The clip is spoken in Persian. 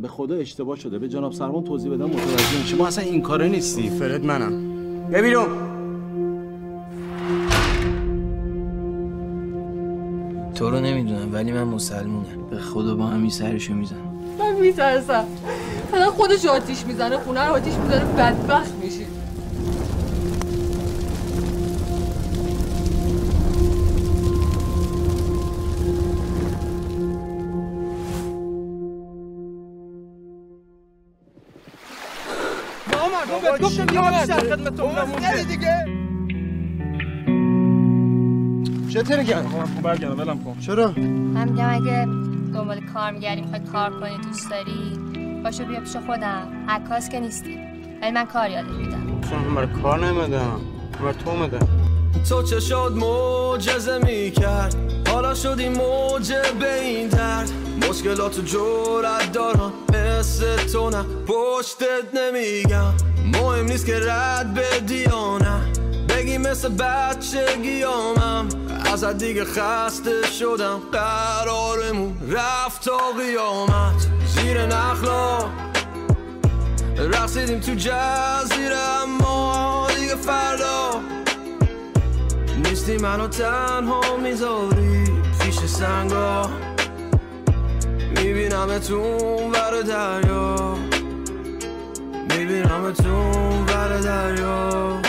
به خدا اشتباه شده. به جناب سرمان توضیح بدم متوجه میشه. ما اصلا این کاره نیستیم. فرد منم. بیا بیرون. تو رو نمیدونم ولی من مسلمونم. به خدا با همین سرشو میزنم. من میترسم. فقط خودش آتیش میزنه، خونه رو آتیش میزنه، بدبخت میشی. گفتم یه آقای در خدمتتون بودم دیگه. چطوری گرم؟ من برگردم ولم کن. چرا؟ من میگم اگه دنبال کار میگردی میخوای کار کنی دوست داری باشو بیا پیش خودم. عکاس که نیستی ولی من کار یادت میدم. من برای کار نمیدم، برای تو اومدم. تو چه شد معجزه میکرد حالا شدی موجب این درد. مشکلاتو جرأت دارم مثل تو نه پشتت نمیگم. مهم نیست که رد بدی یا نه بگی مثل بچگیامم. ازت دیگه خسته شدم قرارمون رفت تا قیامت. زیر نخلا رقصیدیم تو جزیره اما دیگه فردا نیستی منو تنها میذاری پیش سنگا. میبینم تو ور دریا، میبینم تو ور دریا.